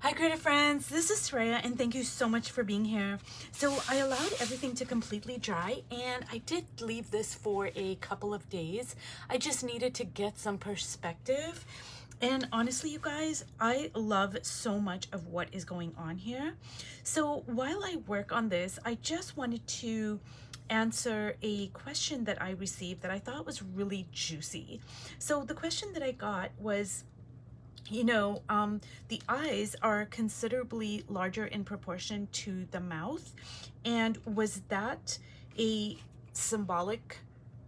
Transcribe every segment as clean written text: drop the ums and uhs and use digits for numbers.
Hi creative friends, this is Soraya and thank you so much for being here. So I allowed everything to completely dry and I did leave this for a couple of days. I just needed to get some perspective. And honestly, you guys, I love so much of what is going on here. So while I work on this, I just wanted to answer a question that I received that I thought was really juicy. So the question that I got was, the eyes are considerably larger in proportion to the mouth. And was that a symbolic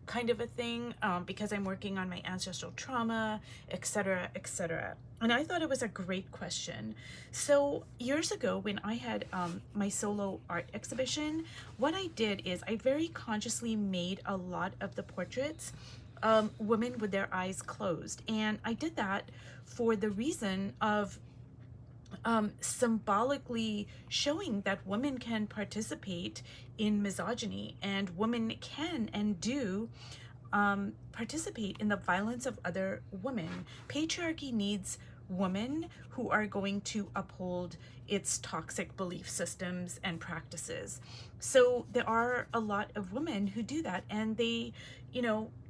kind of a thing? Because I'm working on my ancestral trauma, etc., etc. And I thought it was a great question. So years ago, when I had my solo art exhibition, what I did is I very consciously made a lot of the portraits women with their eyes closed. And I did that for the reason of symbolically showing that women can participate in misogyny and women can and do participate in the violence of other women. Patriarchy needs women who are going to uphold its toxic belief systems and practices. So there are a lot of women who do that, and they,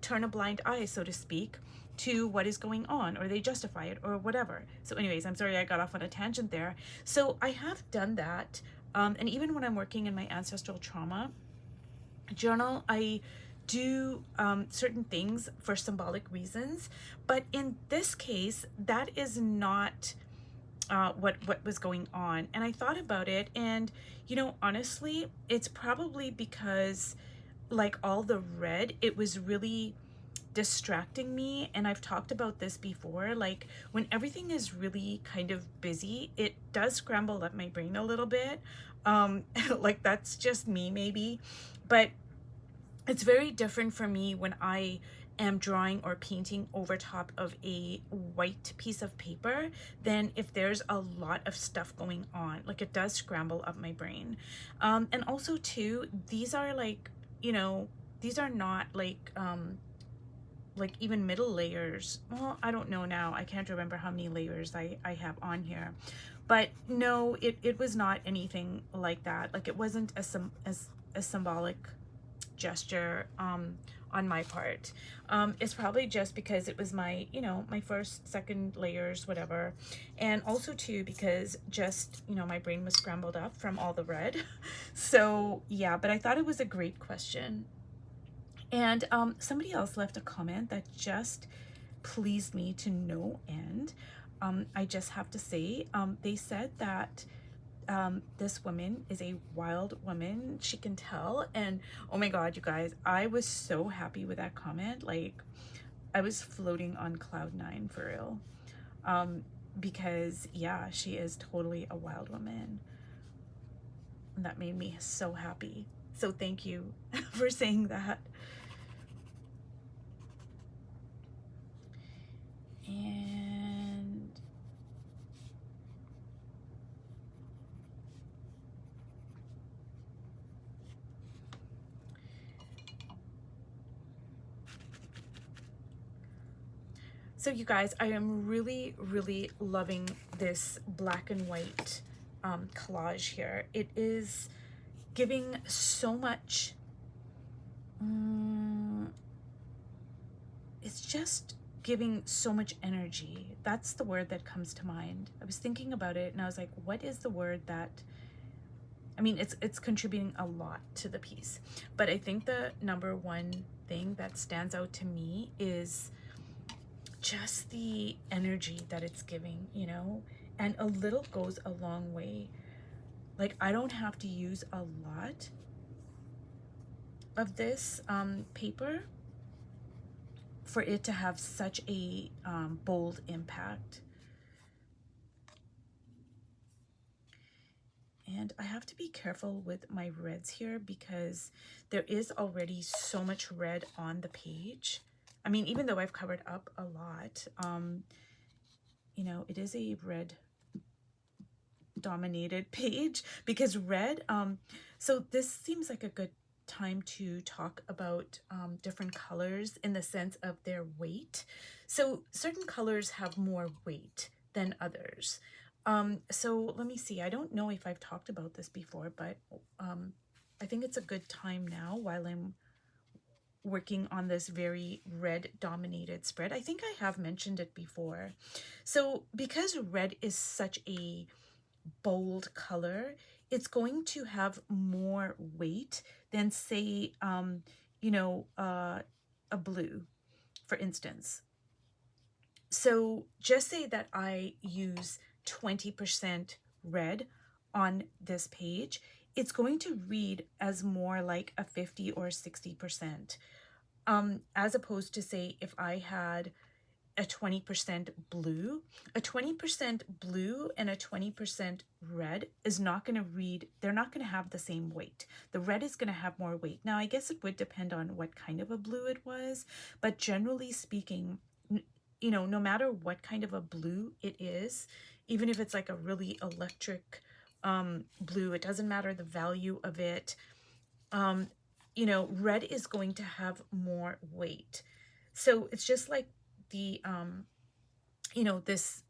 turn a blind eye, so to speak, to what is going on, or they justify it or whatever. So anyways, I'm sorry I got off on a tangent there. So I have done that. And even when I'm working in my ancestral trauma journal, I do certain things for symbolic reasons, but in this case, that is not what was going on. And I thought about it, and honestly, it's probably because, like all the red, it was really distracting me. And I've talked about this before, like when everything is really kind of busy, it does scramble up my brain a little bit. Like that's just me maybe, but it's very different for me when I am drawing or painting over top of a white piece of paper than if there's a lot of stuff going on. Like it does scramble up my brain. And also too, these are like, these are not like even middle layers. Well, I don't know now. I can't remember how many layers I have on here. But no, it was not anything like that. Like it wasn't a symbolic gesture on my part. It's probably just because it was my, my first, second layers, whatever. And also too, because just, my brain was scrambled up from all the red. So yeah, but I thought it was a great question. And somebody else left a comment that just pleased me to no end. I just have to say, they said that this woman is a wild woman, she can tell. And oh my god, you guys, I was so happy with that comment. Like I was floating on cloud nine for real. Because yeah, she is totally a wild woman. And that made me so happy. So thank you for saying that. And so you guys, I am really, really loving this black and white collage here. It is giving so much, it's just giving so much energy. That's the word that comes to mind. I was thinking about it and I was like, what is the word that, I mean, it's contributing a lot to the piece. But I think the number one thing that stands out to me is just the energy that it's giving, and a little goes a long way. Like I don't have to use a lot of this paper for it to have such a bold impact. And I have to be careful with my reds here because there is already so much red on the page. I mean, even though I've covered up a lot, it is a red dominated page because red, so this seems like a good time to talk about different colors in the sense of their weight. So certain colors have more weight than others. So let me see. I don't know if I've talked about this before, but I think it's a good time now while I'm working on this very red dominated spread. I think I have mentioned it before. So because red is such a bold color, it's going to have more weight than say, a blue, for instance. So just say that I use 20% red on this page, it's going to read as more like a 50 or 60%. As opposed to say if I had a 20% blue, a 20% blue and a 20% red is not going to read, they're not going to have the same weight. The red is going to have more weight. Now, I guess it would depend on what kind of a blue it was, but generally speaking, no matter what kind of a blue it is, even if it's like a really electric blue, it doesn't matter the value of it. Red is going to have more weight. So it's just like the, this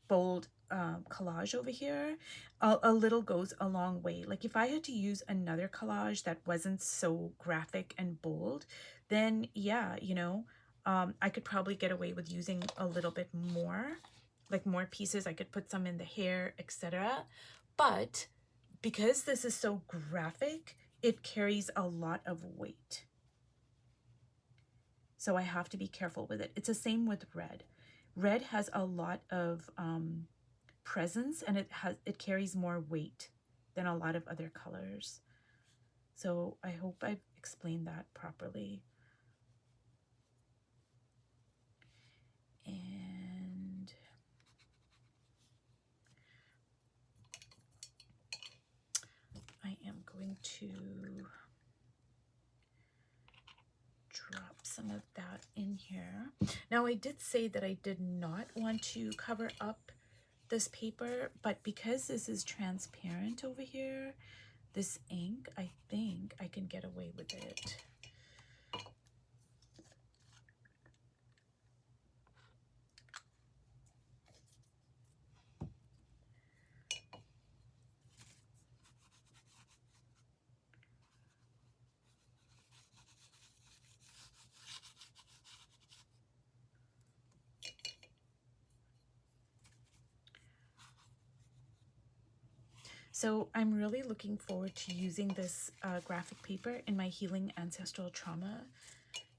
bold collage over here, a little goes a long way. Like if I had to use another collage that wasn't so graphic and bold, then yeah, I could probably get away with using a little bit more, like more pieces. I could put some in the hair, etc. But because this is so graphic, it carries a lot of weight. So I have to be careful with it. It's the same with red. Red has a lot of presence, and it carries more weight than a lot of other colors. So I hope I've explained that properly. And I am going to drop some of that in here. Now, I did say that I did not want to cover up this paper, but because this is transparent over here, this ink, I think I can get away with it. So I'm really looking forward to using this graphic paper in my Healing Ancestral Trauma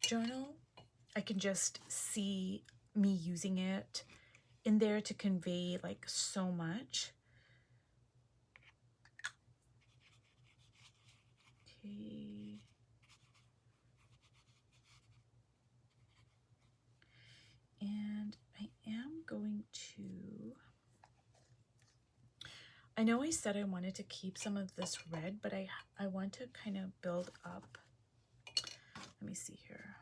journal. I can just see me using it in there to convey like so much. Okay. And I am going to, I know I said I wanted to keep some of this red, but I want to kind of build up. Let me see here.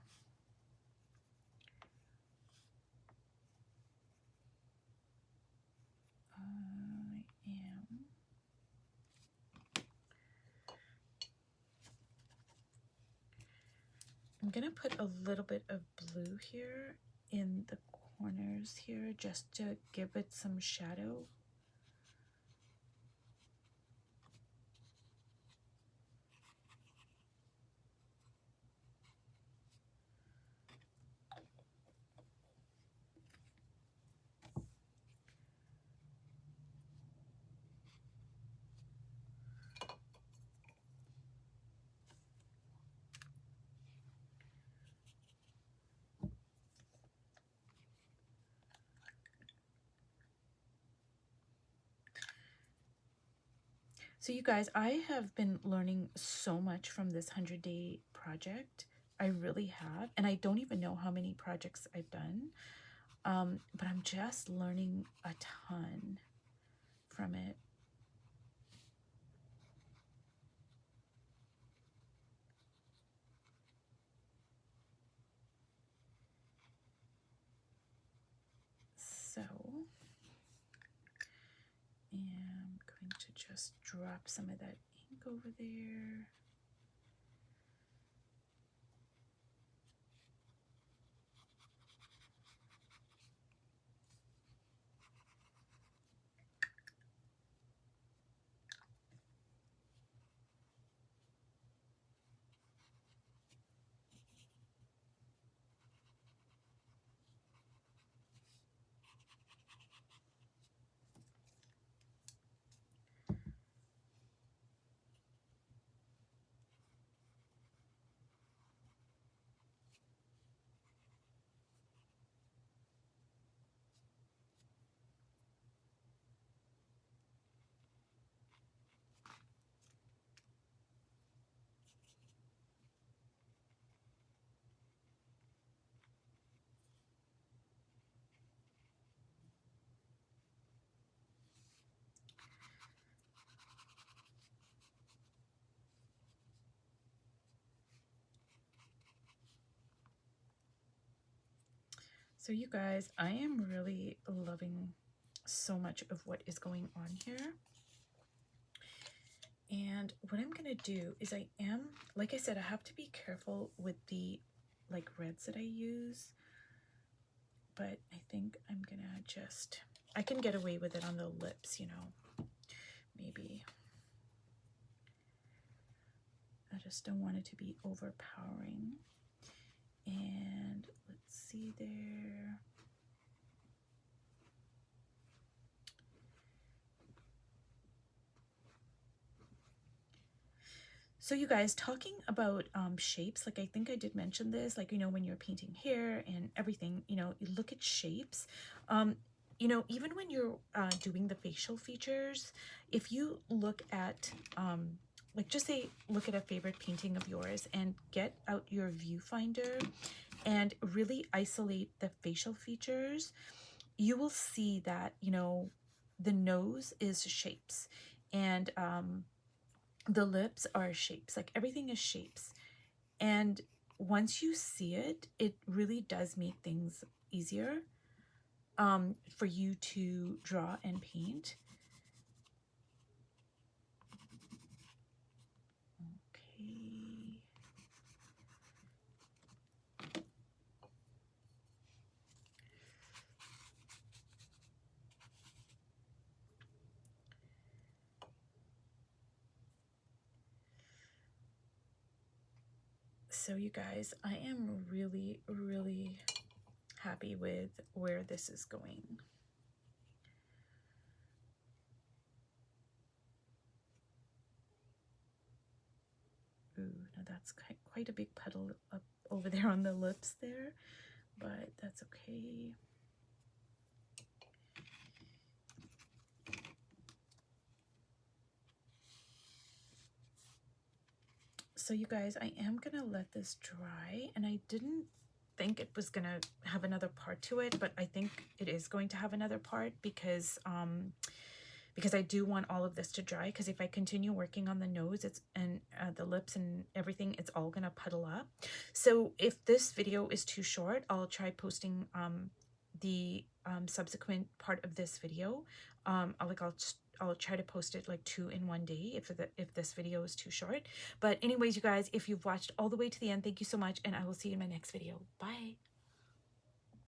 I'm gonna put a little bit of blue here in the corners here just to give it some shadow. So you guys, I have been learning so much from this 100-day project. I really have. And I don't even know how many projects I've done. But I'm just learning a ton from it. So, I'm going to just drop some of that ink over there. So you guys, I am really loving so much of what is going on here. And what I'm gonna do is like I said, I have to be careful with the like reds that I use, but I think I'm gonna just, I can get away with it on the lips, you know, maybe. I just don't want it to be overpowering. And let's see there. So you guys, talking about shapes, like I think I did mention this, like, you know, when you're painting hair and everything, you know, you look at shapes. You know, even when you're doing the facial features, if you look at, like just say, look at a favorite painting of yours and get out your viewfinder and really isolate the facial features, you will see that, you know, the nose is shapes, and the lips are shapes, like everything is shapes. And once you see it, it really does make things easier for you to draw and paint. Okay. So you guys, I am really, really happy with where this is going. Ooh, now that's quite a big puddle up over there on the lips there, but that's okay. So you guys, I am gonna let this dry, and I didn't think it was gonna have another part to it, but I think it is going to have another part because I do want all of this to dry, because if I continue working on the nose and the lips and everything, it's all gonna puddle up. So if this video is too short, I'll try posting the subsequent part of this video. I'll try to post it like 2 in one day if this video is too short. But anyways, you guys, if you've watched all the way to the end, thank you so much, and I will see you in my next video. Bye.